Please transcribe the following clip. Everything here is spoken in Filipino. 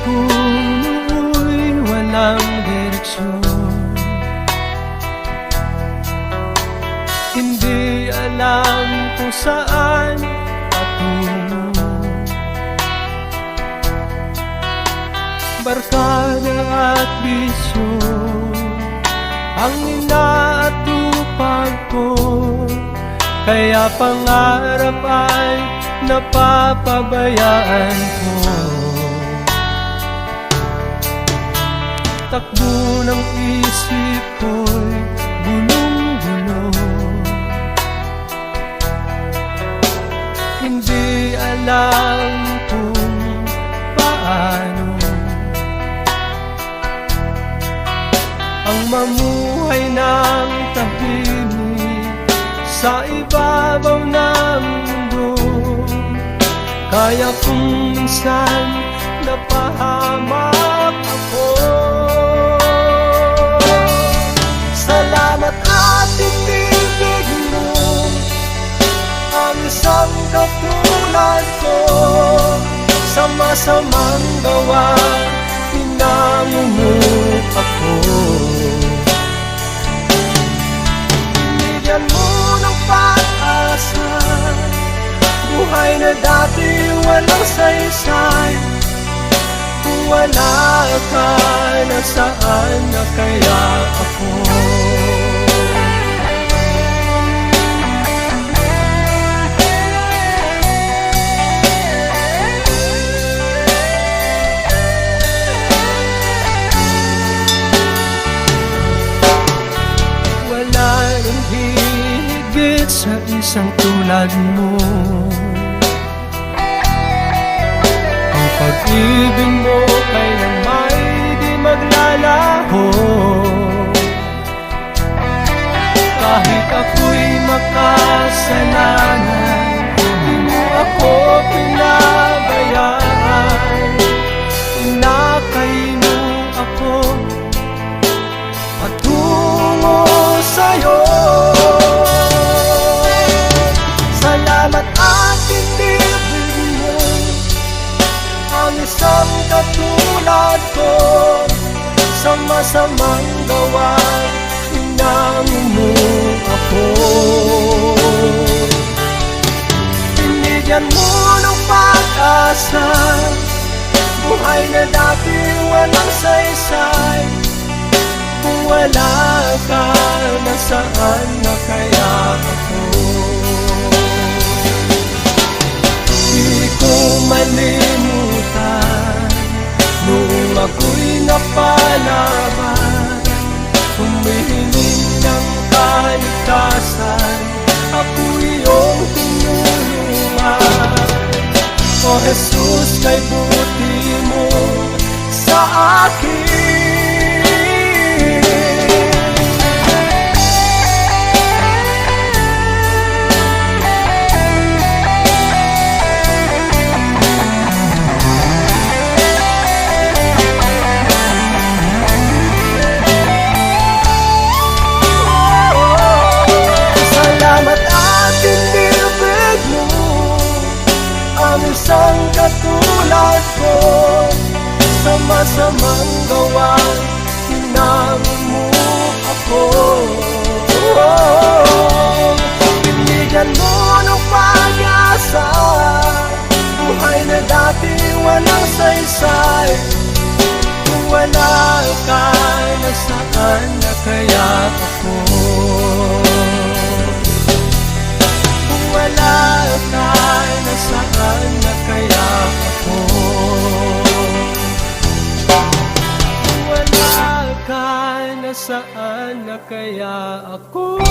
puno'y walang direksyon. Hindi alam kung saan patungo. Barkada at bisyo ang inaatupag ko, kaya pangarap ay napapabayaan ko. Takbo ng isip ko'y gulong-gulo. Hindi alam kung paano ang mamuhay ng tahimik sa ibabaw ng mundo. Kaya kung minsan napahamak ako, salamat at tinibig mo ang isang katulad ko. Sa masamang gawa, pinangungup ako. Binigyan mo ng pag-asa, buhay na dati walang saysay. Kung wala ka, nasaan na kaya ako? Wala nang higit sa isang tulad mo. Pag-ibig mo kailan may di maglalaho. Kahit ako'y makasalanan, di mo ako pinabayaan. Inakay mo ako patungo sa'yo. Salamat at tinibig mo ang isang katulad ko. Sa masamang gawa, pinangungup ako. Binigyan mo ng pag-asa, buhay na dati walang saysay. Kung wala ka, nasaan na kaya ako? Di ko malimutan noong ako'y napalaban, humihiling ng kaligtasan, ako iyong tinulungan. O Jesus, kay buti mo sa akin. Isang katulad ko, sa masamang gawa, pinangungup ako. Binigyan mo ng pag-asa, buhay na dati walang saysay. Kung wala ka, nasaan na kaya ako? Kung wala ka, nasaan na kaya ako? Kung wala ka, nasaan na kaya ako?